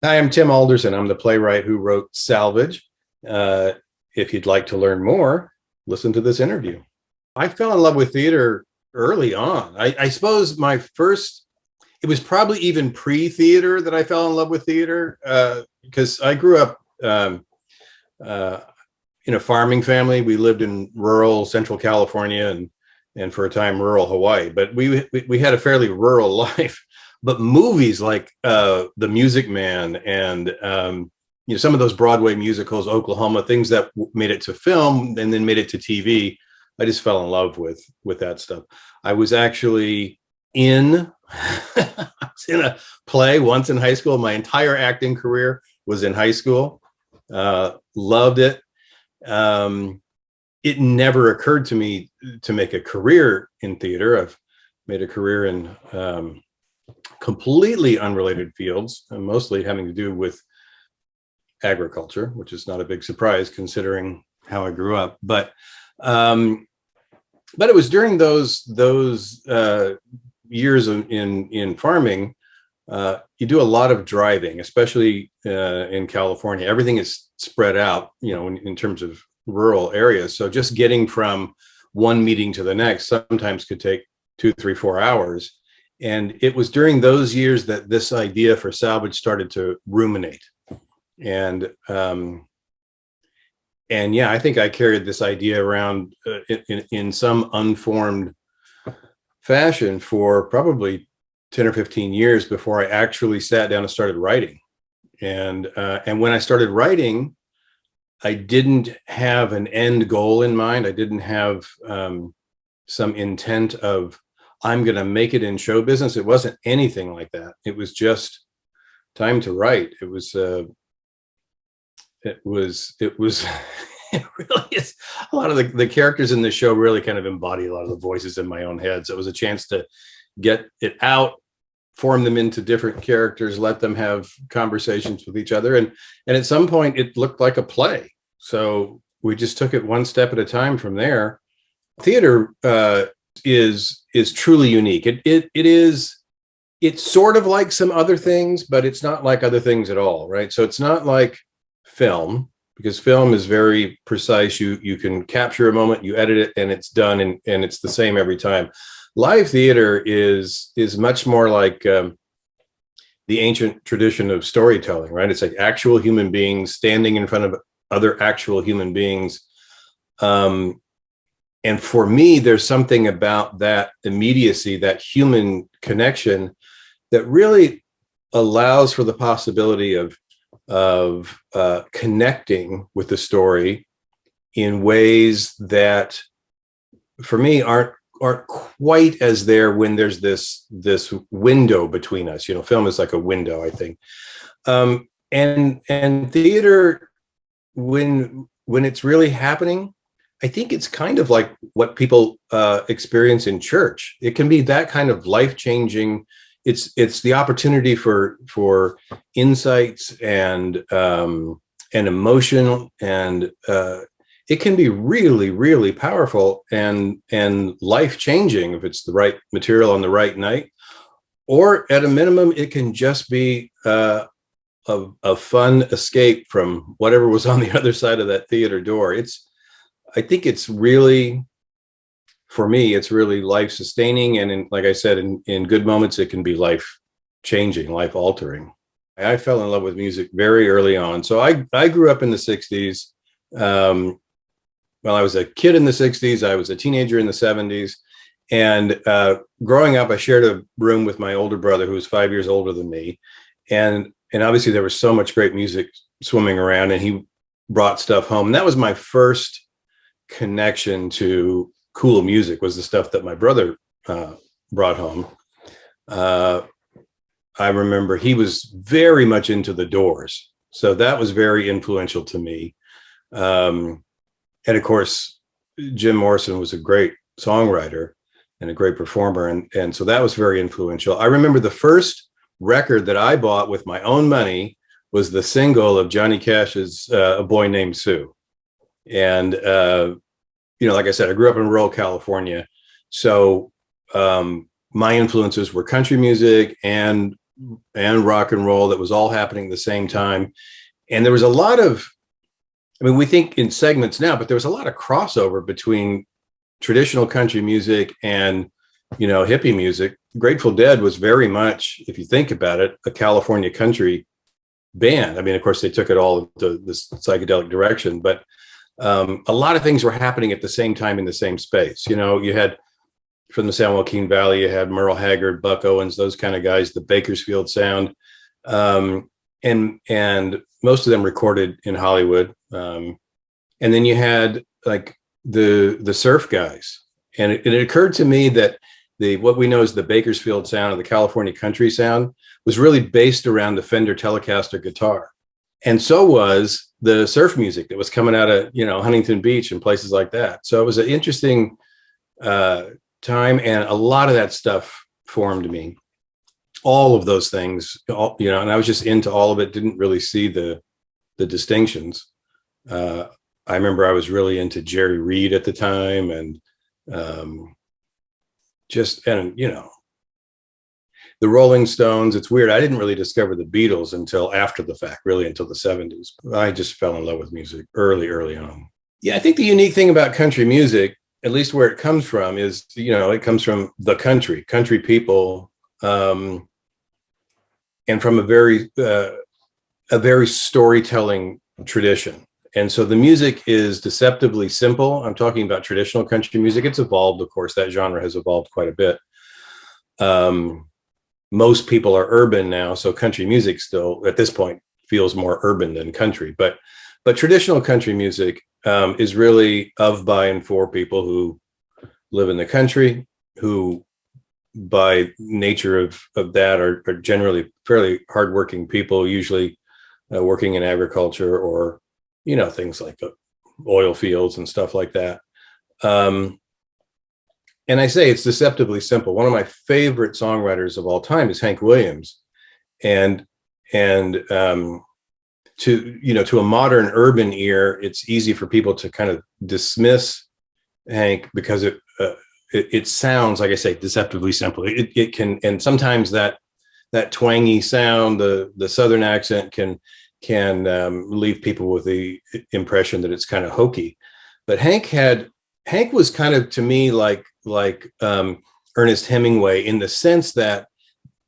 Hi, I'm Tim Alderson. I'm the playwright who wrote Salvage. Uh, if you'd like to learn more, listen to this interview. I fell in love with theater early on. I suppose it was probably even pre-theater that I fell in love with theater because I grew up uh, in a farming family. We lived in rural Central California and for a time rural Hawaii, but we had a fairly rural life. But movies like The Music Man and some of those Broadway musicals, Oklahoma, things that made it to film and then made it to TV, I just fell in love with that stuff. I was actually in I was in a play once in high school. My entire acting career was in high school. Loved it. It never occurred to me to make a career in theater. I've made a career in completely unrelated fields, and mostly having to do with agriculture, which is not a big surprise considering how I grew up. But it was during those years in farming. You do a lot of driving, especially in California. Everything is spread out, in terms of rural areas. So just getting from one meeting to the next sometimes could take 2, 3, 4 hours. And it was during those years that this idea for Salvage started to ruminate. And yeah, I think I carried this idea around in some unformed fashion for probably 10 or 15 years before I actually sat down and started writing. And when I started writing, I didn't have an end goal in mind. I didn't have some intent of, I'm going to make it in show business. It wasn't anything like that. It was just time to write. It really is. A lot of the characters in the show really kind of embody a lot of the voices in my own head. So it was a chance to get it out, form them into different characters, let them have conversations with each other. And at some point it looked like a play. So we just took it one step at a time from there. Theater is truly unique. It's sort of like some other things, but it's not like other things at all, right? So it's not like film, because film is very precise. You can capture a moment, you edit it, and it's done, and it's the same every time. Live theater is much more like the ancient tradition of storytelling, right? It's like actual human beings standing in front of other actual human beings. And for me, there's something about that immediacy, that human connection, that really allows for the possibility of connecting with the story in ways that, for me, aren't quite as there when there's this window between us. Film is like a window, I think, and theater, when it's really happening, I think it's kind of like what people experience in church. It can be that kind of life-changing. It's the opportunity for insights and emotion, and it can be really, really powerful and life-changing if it's the right material on the right night. Or at a minimum, it can just be a fun escape from whatever was on the other side of that theater door. I think it's really, for me, it's really life-sustaining. And like I said, in good moments, it can be life-changing, life-altering. I fell in love with music very early on. So I grew up in the 60s. I was a kid in the 60s. I was a teenager in the 70s. And growing up, I shared a room with my older brother, who was 5 years older than me. And obviously, there was so much great music swimming around, and he brought stuff home. And that was my first connection to cool music, was the stuff that my brother brought home. I remember he was very much into the Doors, so that was very influential to me. And of course, Jim Morrison was a great songwriter and a great performer, and so that was very influential. I remember the first record that I bought with my own money was the single of Johnny Cash's "A Boy Named Sue." And, like I said, I grew up in rural California. So my influences were country music and and rock and roll that was all happening at the same time. And there was a lot of, I mean, we think in segments now, but there was a lot of crossover between traditional country music and, hippie music. Grateful Dead was very much, if you think about it, a California country band. I mean, of course, they took it all to this psychedelic direction, but a lot of things were happening at the same time in the same space. You had from the San Joaquin Valley, you had Merle Haggard, Buck Owens, those kind of guys, the Bakersfield sound, and most of them recorded in Hollywood. And then you had like the surf guys, and it occurred to me that what we know as the Bakersfield sound or the California country sound was really based around the Fender Telecaster guitar. And so was the surf music that was coming out of, Huntington Beach and places like that. So it was an interesting time, and a lot of that stuff formed me. All of those things, and I was just into all of it, didn't really see the distinctions. I remember I was really into Jerry Reed at the time, and the Rolling Stones. It's weird. I didn't really discover the Beatles until after the fact, really until the 70s. I just fell in love with music early on. Yeah, I think the unique thing about country music, at least where it comes from, is, it comes from the country people, and from a very storytelling tradition. And so the music is deceptively simple. I'm talking about traditional country music. It's evolved, of course. That genre has evolved quite a bit. Most people are urban now, so country music still, at this point, feels more urban than country. But traditional country music is really of, by, and for people who live in the country, who by nature of that are generally fairly hardworking people, usually working in agriculture or, things like oil fields and stuff like that. And I say it's deceptively simple. One of my favorite songwriters of all time is Hank Williams. And to a modern urban ear, it's easy for people to kind of dismiss Hank because it sounds, like I say, deceptively simple. It can, and sometimes that twangy sound, the Southern accent can leave people with the impression that it's kind of hokey. But Hank was kind of, to me, like Ernest Hemingway, in the sense that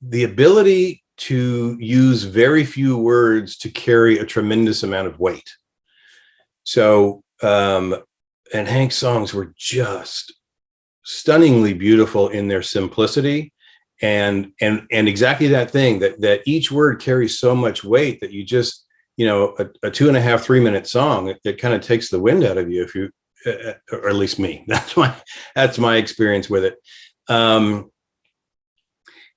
the ability to use very few words to carry a tremendous amount of weight. So, and Hank's songs were just stunningly beautiful in their simplicity, and exactly that thing, that each word carries so much weight that you just, a 2.5, 3 minute song, it kind of takes the wind out of you, if you, or at least me. That's my experience with it. And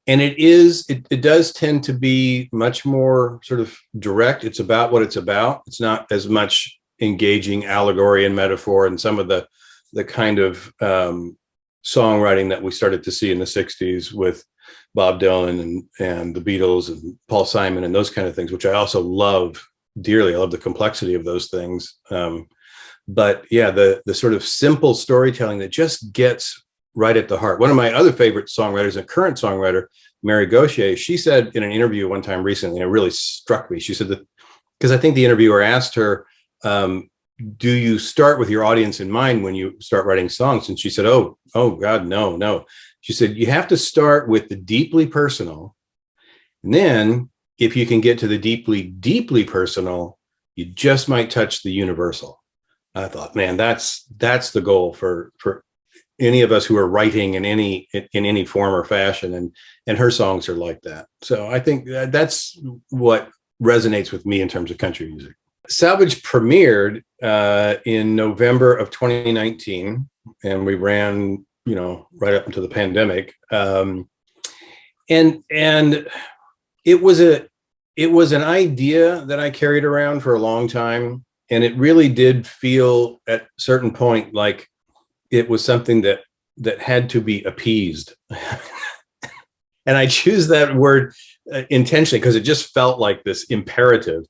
it does tend to be much more sort of direct. It's about what it's about. It's not as much engaging allegory and metaphor and some of the kind of songwriting that we started to see in the 60s with Bob Dylan and the Beatles and Paul Simon and those kind of things, which I also love dearly. I love the complexity of those things. But yeah, the sort of simple storytelling that just gets right at the heart. One of my other favorite songwriters, a current songwriter, Mary Gauthier, she said in an interview one time recently, and it really struck me. She said that, because I think the interviewer asked her, do you start with your audience in mind when you start writing songs? And she said, oh God, no. She said, you have to start with the deeply personal. And then if you can get to the deeply, deeply personal, you just might touch the universal. I thought, man, that's the goal for any of us who are writing in any form or fashion. And her songs are like that. So I think that's what resonates with me in terms of country music. Salvage premiered in November of 2019, and we ran, right up until the pandemic. And it was an idea that I carried around for a long time, and it really did feel at a certain point like it was something that had to be appeased. And I choose that word intentionally because it just felt like this imperative.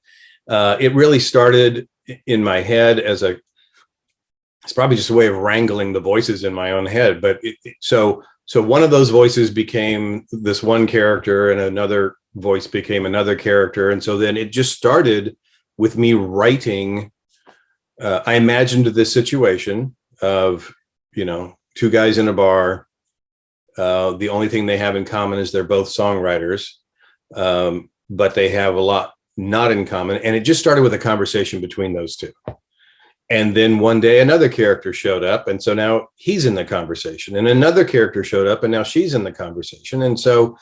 It really started in my head as it's probably just a way of wrangling the voices in my own head. But so so one of those voices became this one character, and another voice became another character. And so then it just started with me writing. I imagined this situation of, two guys in a bar. The only thing they have in common is they're both songwriters, but they have a lot not in common. And it just started with a conversation between those two. And then one day another character showed up. And so now he's in the conversation, and another character showed up, and now she's in the conversation. And so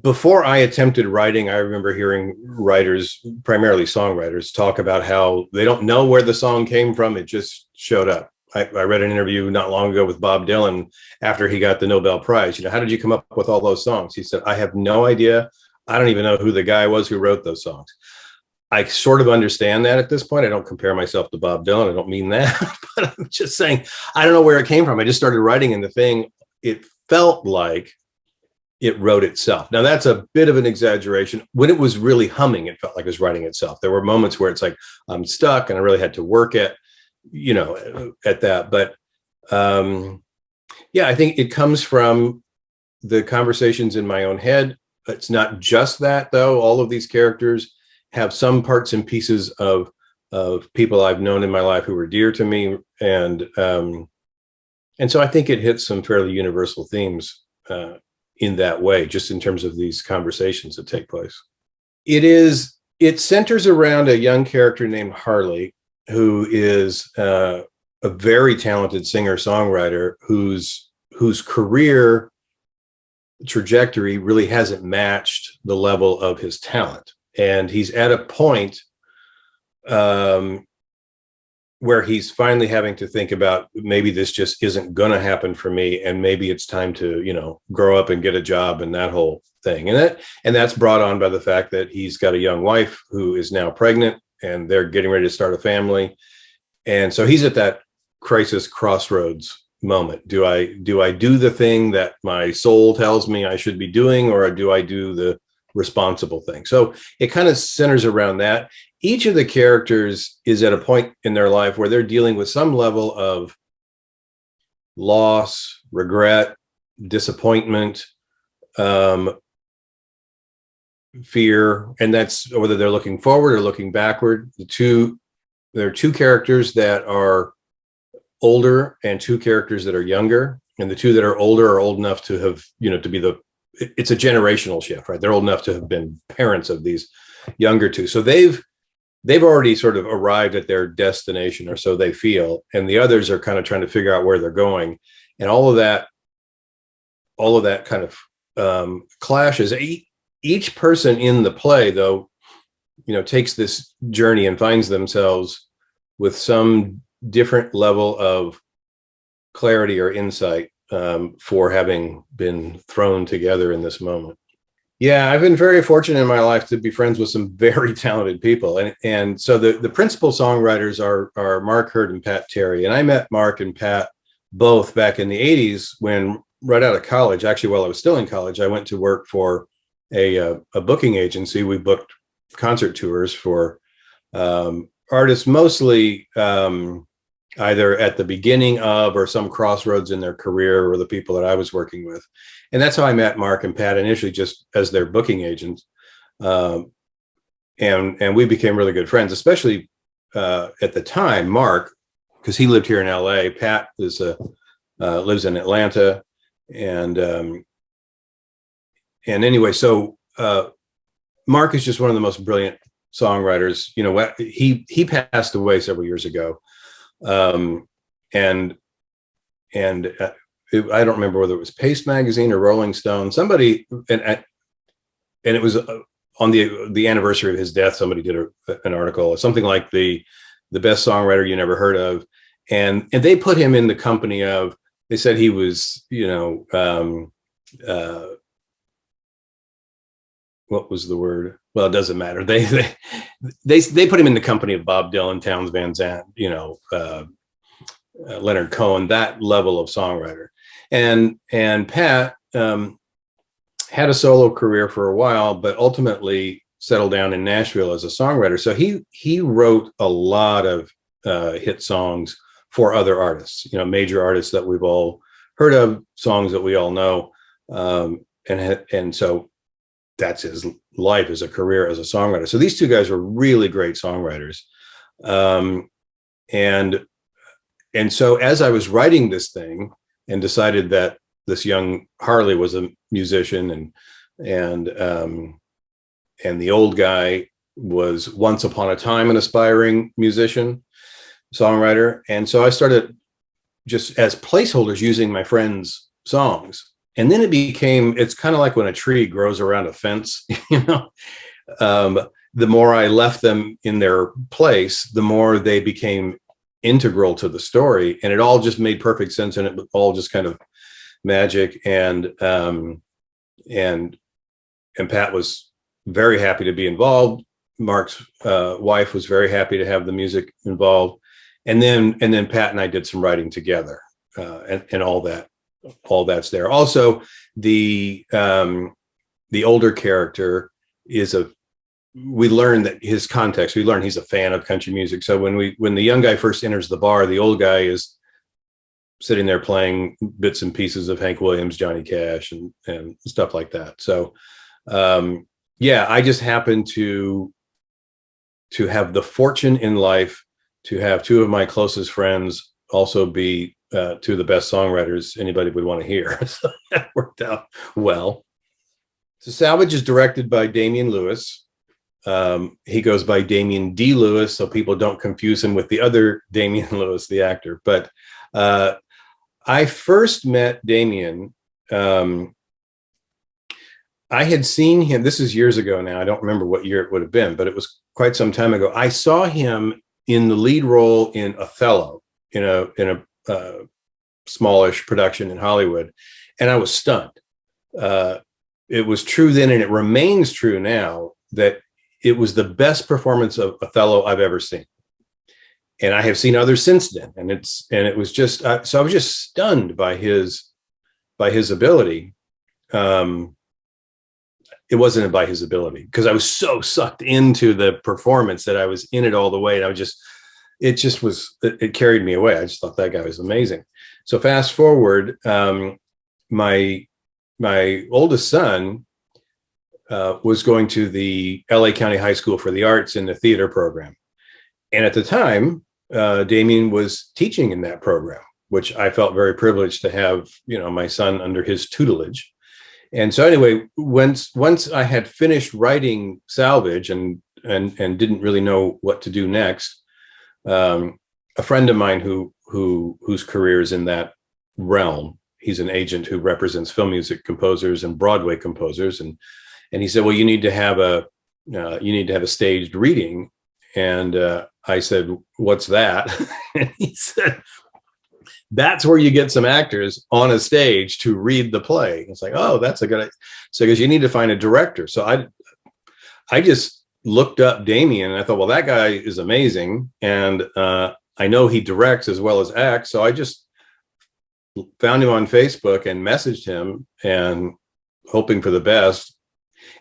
before I attempted writing, I remember hearing writers, primarily songwriters, talk about how they don't know where the song came from. It just showed up. I read an interview not long ago with Bob Dylan after he got the Nobel Prize. How did you come up with all those songs? He said, I have no idea. I don't even know who the guy was who wrote those songs. I sort of understand that at this point. I don't compare myself to Bob Dylan. I don't mean that, but I'm just saying, I don't know where it came from. I just started writing, and the thing, it felt like it wrote itself. Now that's a bit of an exaggeration. When it was really humming, it felt like it was writing itself. There were moments where it's like, I'm stuck and I really had to work at that. But I think it comes from the conversations in my own head. It's not just that, though. All of these characters have some parts and pieces of people I've known in my life who were dear to me. And so I think it hits some fairly universal themes in that way, just in terms of these conversations that take place. It centers around a young character named Harley, who is a very talented singer-songwriter whose career trajectory really hasn't matched the level of his talent. And he's at a point where he's finally having to think about, maybe this just isn't going to happen for me, and maybe it's time to grow up and get a job and that whole thing. And that's brought on by the fact that he's got a young wife who is now pregnant, and they're getting ready to start a family. And so he's at that crisis crossroads moment. Do I do the thing that my soul tells me I should be doing, or do I do the responsible thing? So it kind of centers around that. Each of the characters is at a point in their life where they're dealing with some level of loss, regret, disappointment, fear, and that's whether they're looking forward or looking backward. There are two characters that are older and two characters that are younger, and the two that are older are old enough to have, to be it's a generational shift, right? They're old enough to have been parents of these younger two. So they've already sort of arrived at their destination, or so they feel. And the others are kind of trying to figure out where they're going. And all of that kind of clashes. Each person in the play, though, takes this journey and finds themselves with some different level of clarity or insight for having been thrown together in this moment. Yeah, I've been very fortunate in my life to be friends with some very talented people. And so the principal songwriters are Mark Hurd and Pat Terry. And I met Mark and Pat both back in the 80s when, right out of college, actually while I was still in college, I went to work for a booking agency. We booked concert tours for artists, mostly either at the beginning of or some crossroads in their career, or the people that I was working with. And that's how I met Mark and Pat, initially just as their booking agents. And we became really good friends, especially at the time, Mark, because he lived here in LA. Pat lives in Atlanta. And anyway, so Mark is just one of the most brilliant songwriters. He passed away several years ago. I don't remember whether it was Paste Magazine or Rolling Stone, somebody, and it was on the anniversary of his death. Somebody did an article, something like the best songwriter you never heard of. And they put him in the company of, they said he was, what was the word? Well, it doesn't matter. They put him in the company of Bob Dylan, Townes Van Zandt, Leonard Cohen, that level of songwriter. And Pat had a solo career for a while, but ultimately settled down in Nashville as a songwriter. So he wrote a lot of hit songs for other artists, major artists that we've all heard of, songs that we all know. And so that's his life as a career as a songwriter. So these two guys were really great songwriters. And so as I was writing this thing and decided that this young Harley was a musician and the old guy was once upon a time an aspiring musician, songwriter. And so I started just as placeholders using my friends' songs. And then it's kind of like when a tree grows around a fence, the more I left them in their place, the more they became integral to the story. And it all just made perfect sense. And it was all just kind of magic. And Pat was very happy to be involved. Mark's wife was very happy to have the music involved. And then Pat and I did some writing together, and all that's there. Also, the older character we learned that his context, we learned he's a fan of country music. So when the young guy first enters the bar, the old guy is sitting there playing bits and pieces of Hank Williams, Johnny Cash, and stuff like that. So, I just happened to have the fortune in life to have two of my closest friends also be two of the best songwriters anybody would want to hear. So that worked out well. So Salvage is directed by Damian Lewis. He goes by Damian D. Lewis, so people don't confuse him with the other Damian Lewis, the actor. But I first met Damian. I had seen him, this is years ago now, I don't remember what year it would have been, but it was quite some time ago. I saw him in the lead role in Othello, in a smallish production in Hollywood, and I was stunned. It was true then, and it remains true now, that it was the best performance of Othello I've ever seen. And I have seen others since then, and it was just so I was just stunned by his ability. It wasn't by his ability, because I was so sucked into the performance that I was in it all the way. And it carried me away. I just thought that guy was amazing. So fast forward, my oldest son was going to the LA County High School for the Arts in the theater program. And at the time, Damian was teaching in that program, which I felt very privileged to have, my son under his tutelage. And so anyway, once I had finished writing Salvage and didn't really know what to do next, a friend of mine whose career is in that realm, he's an agent who represents film music composers and Broadway composers, and he said, well, you need to have a staged reading. And I said, what's that? And he said, that's where you get some actors on a stage to read the play. It's like, oh, that's a good idea. So because you need to find a director. So I just looked up Damian, and I thought, well, that guy is amazing. And I know he directs as well as acts. So I just found him on Facebook and messaged him, and hoping for the best.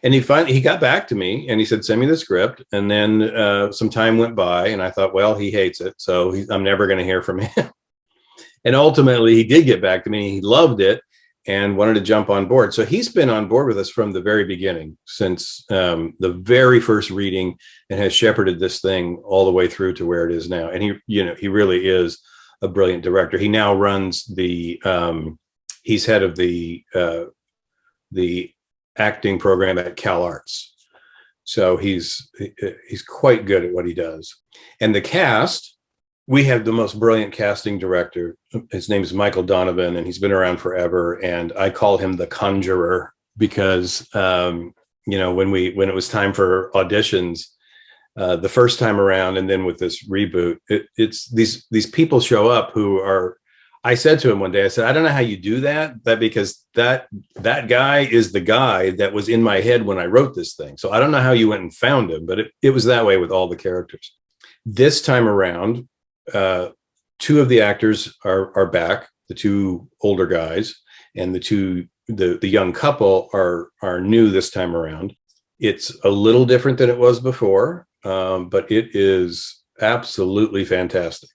And he got back to me, and he said, send me the script. And then some time went by, and I thought, well, he hates it, so I'm never going to hear from him. And ultimately, he did get back to me. He loved it and wanted to jump on board. So he's been on board with us from the very beginning, since the very first reading, and has shepherded this thing all the way through to where it is now. And he really is a brilliant director. He now runs he's head of the acting program at Cal Arts. So he's quite good at what he does. And the cast, we have the most brilliant casting director. His name is Michael Donovan, and he's been around forever. And I call him the Conjurer, because when it was time for auditions the first time around, and then with this reboot, it's these people show up who are. I said to him one day, I said, I don't know how you do that because that guy is the guy that was in my head when I wrote this thing. So I don't know how you went and found him, but it was that way with all the characters. This time around, two of the actors are back, the two older guys, and the young couple are new this time around. It's a little different than it was before, but it is absolutely fantastic.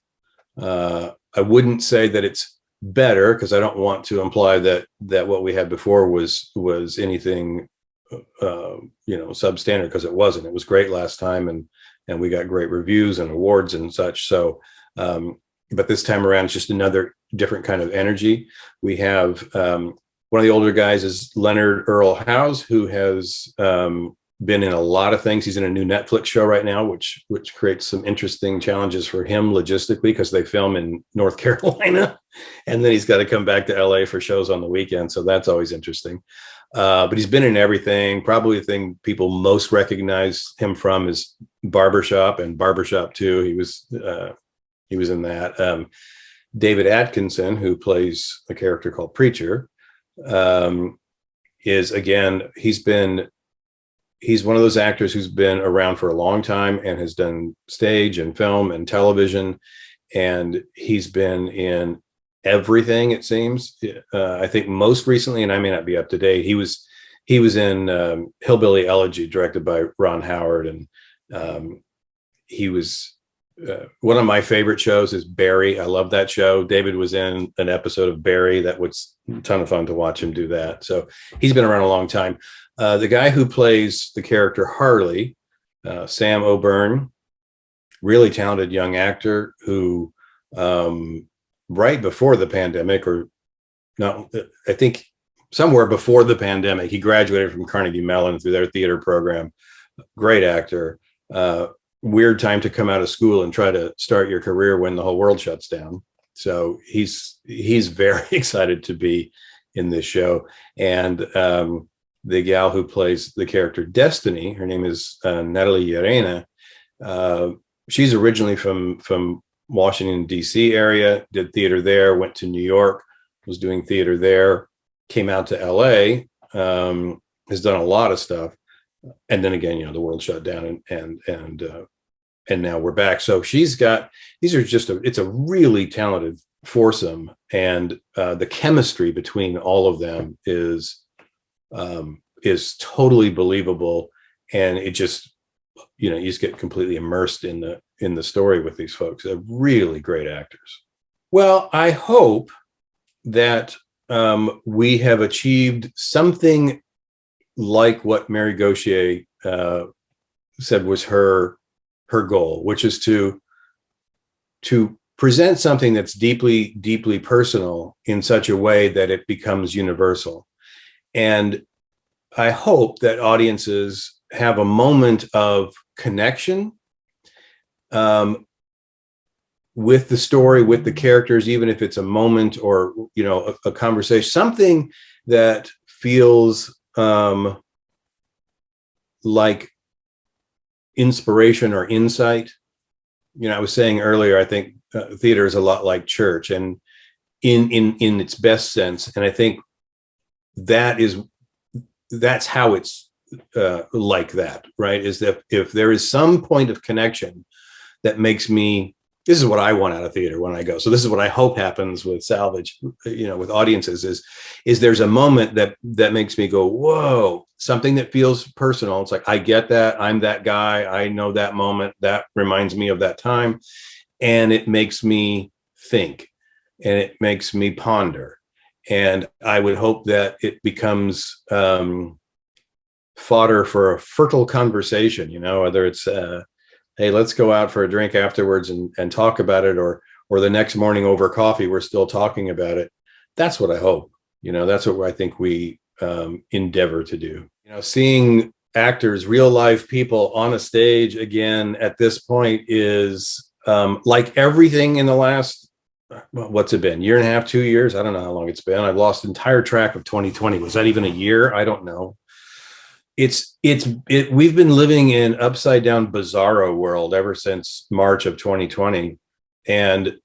I wouldn't say that it's better, because I don't want to imply that what we had before was anything substandard, because it wasn't. It was great last time, and we got great reviews and awards and such. So but this time around, it's just another different kind of energy. We have one of the older guys is Leonard Earl Howes, who has been in a lot of things. He's in a new Netflix show right now, which creates some interesting challenges for him logistically, because they film in North Carolina, and then he's got to come back to LA for shows on the weekend. So that's always interesting. But he's been in everything. Probably the thing people most recognize him from is Barbershop and Barbershop 2. He was in that. David Atkinson, who plays a character called Preacher, is, again, he's one of those actors who's been around for a long time and has done stage and film and television, and he's been in everything, it seems. I think most recently, and I may not be up to date, he was in Hillbilly Elegy, directed by Ron Howard, and he was one of my favorite shows is Barry. I love that show. David was in an episode of Barry. That was a ton of fun to watch him do that. So he's been around a long time. The guy who plays the character Harley, Sam O'Byrne, really talented young actor who, right before the pandemic, or no, I think somewhere before the pandemic, he graduated from Carnegie Mellon through their theater program. Great actor. Weird time to come out of school and try to start your career when the whole world shuts down. So he's very excited to be in this show. And the gal who plays the character Destiny, her name is Nat'l. She's originally from Washington, D.C. area, did theater there, went to New York, was doing theater there, came out to L.A., has done a lot of stuff. And then again, the world shut down, and now we're back. So she's got, it's a really talented foursome, and the chemistry between all of them is totally believable, and it just, you just get completely immersed in the story with these folks. They're really great actors. Well, I hope that we have achieved something like what Mary Gauthier said was her goal, which is to present something that's deeply, deeply personal in such a way that it becomes universal. And I hope that audiences have a moment of connection with the story, with the characters, even if it's a moment or, a conversation, something that feels like inspiration or insight. I was saying earlier, I think theater is a lot like church, and in its best sense. And I think that's how it's like that, right? Is that if there is some point of connection that makes me, this is what I want out of theater when I go. So this is what I hope happens with Salvage, with audiences, is there's a moment that makes me go, whoa, something that feels personal. It's like, I get that. I'm that guy. I know that moment. That reminds me of that time. And it makes me think, and it makes me ponder. And I would hope that it becomes fodder for a fertile conversation, whether it's, hey, let's go out for a drink afterwards and talk about it, or the next morning over coffee, we're still talking about it. That's what I hope. That's what I think we endeavor to do. Seeing actors, real life people on a stage again at this point is like everything in the last, what's it been, year and a half, 2 years? I don't know how long it's been. I've lost entire track of 2020. Was that even a year? I don't know. We've been living in upside down bizarro world ever since March of 2020. And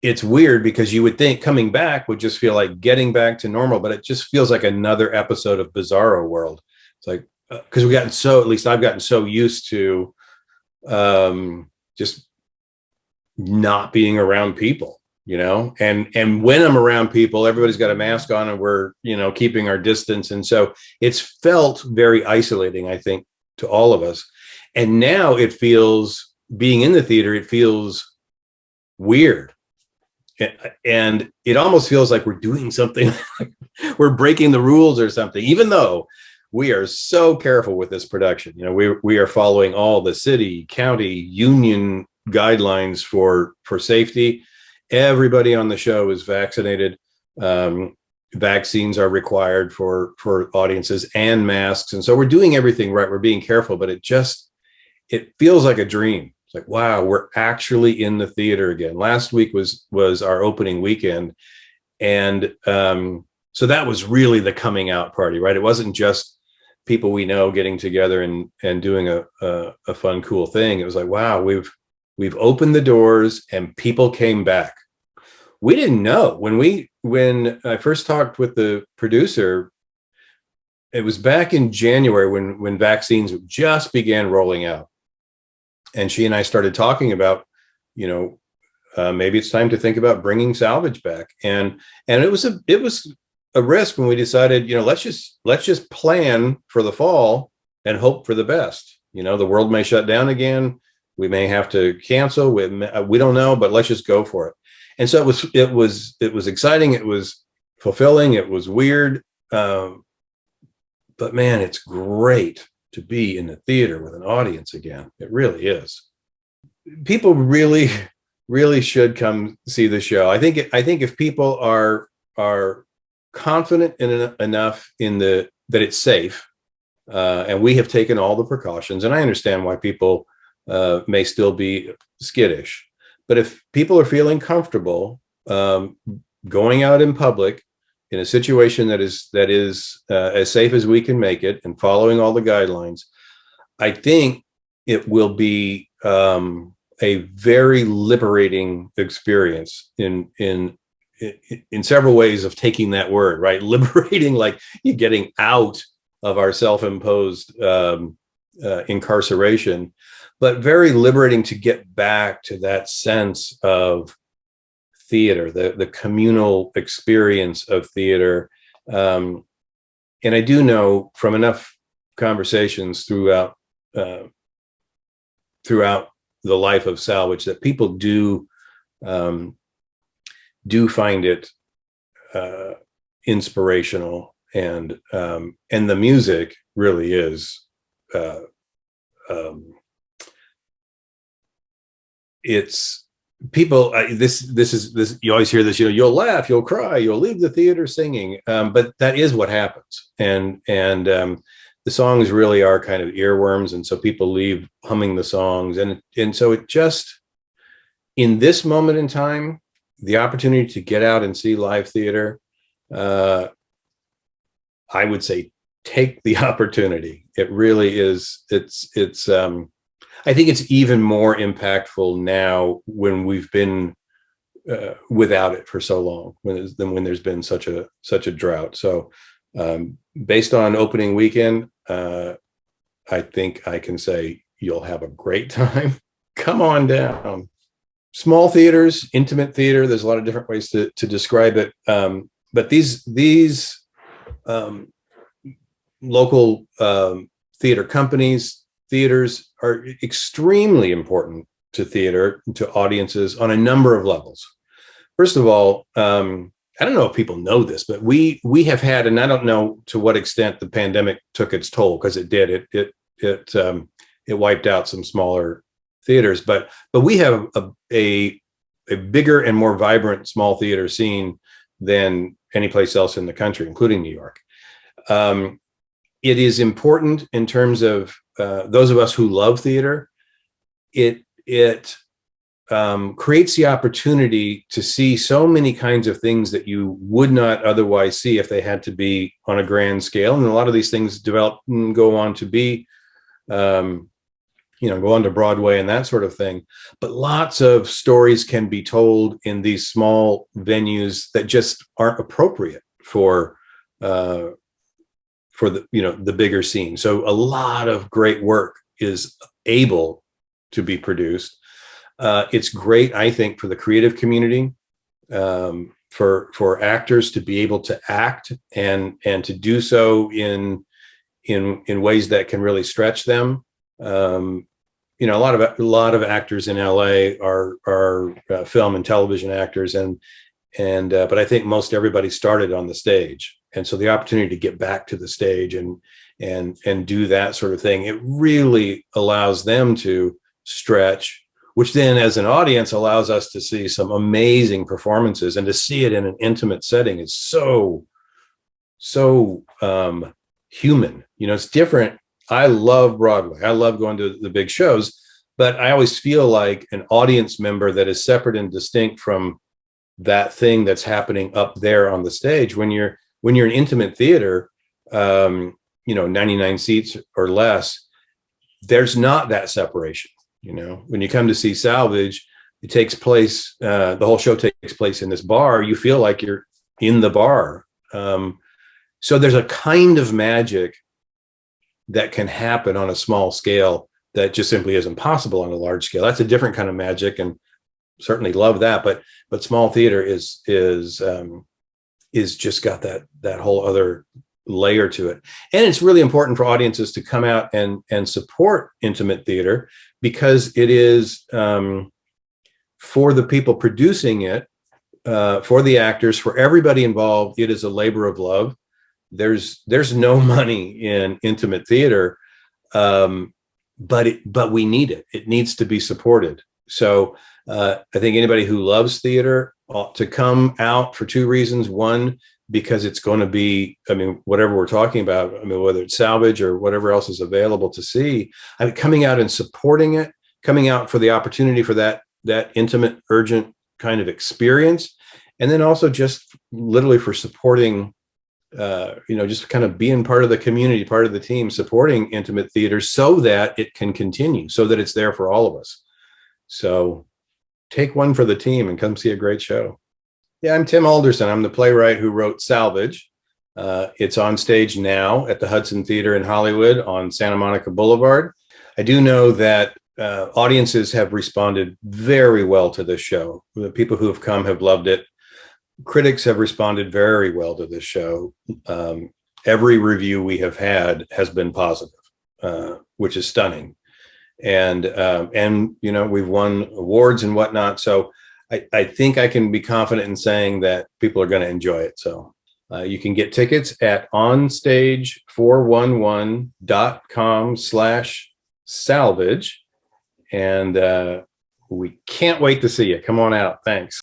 it's weird because you would think coming back would just feel like getting back to normal, but it just feels like another episode of bizarro world. It's like, because at least I've gotten so used to just not being around people, and when I'm around people, everybody's got a mask on and we're, keeping our distance. And so it's felt very isolating, I think, to all of us. And now it feels, being in the theater, it feels weird. and it almost feels like we're doing something, we're breaking the rules or something, even though we are so careful with this production. You know, we are following all the city, county, union guidelines for safety. Everybody on the show is vaccinated. Vaccines are required for audiences, and masks. And so we're doing everything right. We're being careful, but it feels like a dream. It's like, wow, we're actually in the theater again. Last week was our opening weekend. And so that was really the coming out party, right? It wasn't just people we know getting together and doing a fun, cool thing. It was like, wow, we've opened the doors and people came back. We didn't know when I first talked with the producer. It was back in January when vaccines just began rolling out, and she and I started talking about, maybe it's time to think about bringing Salvage back. And it was a risk when we decided, let's just plan for the fall and hope for the best. The world may shut down again. We may have to cancel. We don't know, but let's just go for it. And so it was exciting. It was fulfilling. It was weird. But man, it's great to be in the theater with an audience again. It really is. People really, really should come see the show. I think if people are confident enough that it's safe, and we have taken all the precautions, and I understand why people may still be skittish. But if people are feeling comfortable going out in public in a situation that is as safe as we can make it and following all the guidelines, I think it will be a very liberating experience in several ways of taking that word, right? Liberating, like you're getting out of our self-imposed incarceration, but very liberating to get back to that sense of theater, the communal experience of theater. And I do know from enough conversations throughout the life of Salvage that people do find it inspirational, and the music really is it's people. This you always hear this. You'll laugh, you'll cry, you'll leave the theater singing. But that is what happens, and the songs really are kind of earworms, and so people leave humming the songs, and so it just, in this moment in time, the opportunity to get out and see live theater, I would say take the opportunity. It really is. It's I think it's even more impactful now when we've been without it for so long, than when there's been such a drought. So based on opening weekend, I think I can say you'll have a great time. Come on down. Small theaters, intimate theater. There's a lot of different ways to describe it. But these local theater companies, theaters are extremely important to theater, to audiences on a number of levels. First of all, I don't know if people know this, but we have had, and I don't know to what extent the pandemic took its toll, because it did. It wiped out some smaller theaters, but we have a bigger and more vibrant small theater scene than any place else in the country, including New York. It is important in terms of those of us who love theater. It creates the opportunity to see so many kinds of things that you would not otherwise see if they had to be on a grand scale. And a lot of these things develop and go on to be, go on to Broadway and that sort of thing. But lots of stories can be told in these small venues that just aren't appropriate for the bigger scene. So a lot of great work is able to be produced. It's great, I think, for the creative community, for actors to be able to act and to do so in ways that can really stretch them. a lot of actors in LA are film and television actors, but I think most everybody started on the stage, and so the opportunity to get back to the stage and do that sort of thing, it really allows them to stretch, which then as an audience allows us to see some amazing performances, and to see it in an intimate setting is so human. It's different. I love Broadway. I love going to the big shows, but I always feel like an audience member that is separate and distinct from that thing that's happening up there on the stage. When you're in intimate theater, 99 seats or less, there's not that separation. When you come to see Salvage, it takes place, the whole show takes place in this bar. You feel like you're in the bar. So there's a kind of magic that can happen on a small scale that just simply isn't possible on a large scale. That's a different kind of magic, and certainly love that. But small theater is just got that whole other layer to it. And it's really important for audiences to come out and support intimate theater, because it is, for the people producing it, for the actors, for everybody involved, it is a labor of love. There's no money in intimate theater, but we need it. It needs to be supported. So I think anybody who loves theater ought to come out for two reasons. One, because it's going to be, whatever we're talking about, whether it's Salvage or whatever else is available to see, coming out and supporting it, coming out for the opportunity for that intimate, urgent kind of experience. And then also just literally for supporting, just kind of being part of the community, part of the team, supporting intimate theater so that it can continue, so that it's there for all of us. So take one for the team and come see a great show. Yeah, I'm Tim Alderson. I'm the playwright who wrote Salvage. It's on stage now at the Hudson Theater in Hollywood on Santa Monica Boulevard. I do know that audiences have responded very well to this show. The people who have come have loved it. Critics have responded very well to this show. Every review we have had has been positive, which is stunning. And we've won awards and whatnot. So I think I can be confident in saying that people are going to enjoy it. So you can get tickets at onstage411.com/salvage. And we can't wait to see you. Come on out. Thanks.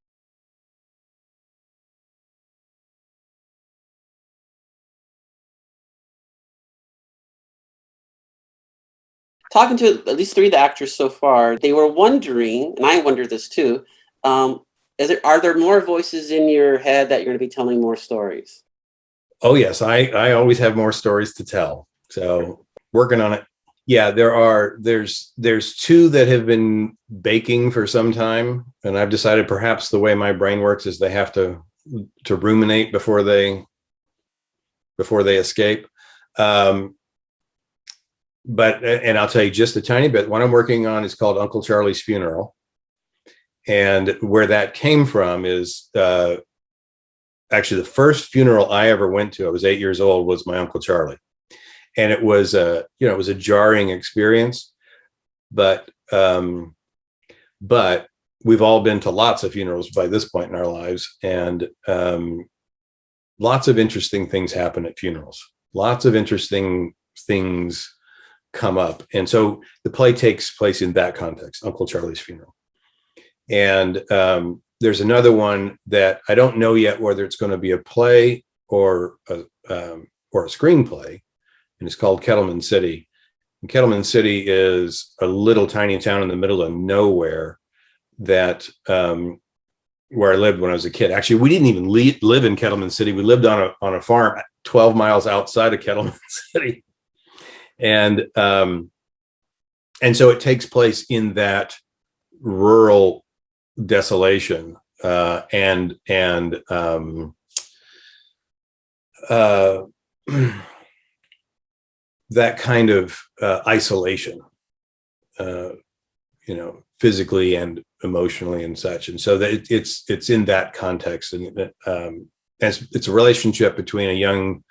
Talking to at least three of the actors so far, they were wondering, and I wonder this too, are there more voices in your head that you're going to be telling more stories? Oh, yes. I always have more stories to tell. So working on it. Yeah, there's two that have been baking for some time. And I've decided perhaps the way my brain works is they have to ruminate before they escape. And I'll tell you just a tiny bit. What I'm working on is called Uncle Charlie's Funeral. And where that came from is actually the first funeral I ever went to, I was 8 years old, was my Uncle Charlie. And it was it was a jarring experience, but we've all been to lots of funerals by this point in our lives. And lots of interesting things happen at funerals. Lots of interesting things come up. And so the play takes place in that context, Uncle Charlie's Funeral. And there's another one that I don't know yet whether it's going to be a play or a screenplay, and it's called Kettleman City. And Kettleman City is a little tiny town in the middle of nowhere that where I lived when I was a kid. Actually, we didn't even live in Kettleman City. We lived on a farm 12 miles outside of Kettleman City. And so it takes place in that rural desolation and that kind of isolation, physically and emotionally and such. And so that it's in that context, and it's a relationship between a young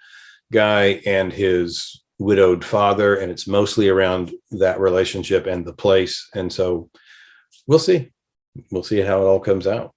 guy and his widowed father, and it's mostly around that relationship and the place. And so we'll see how it all comes out.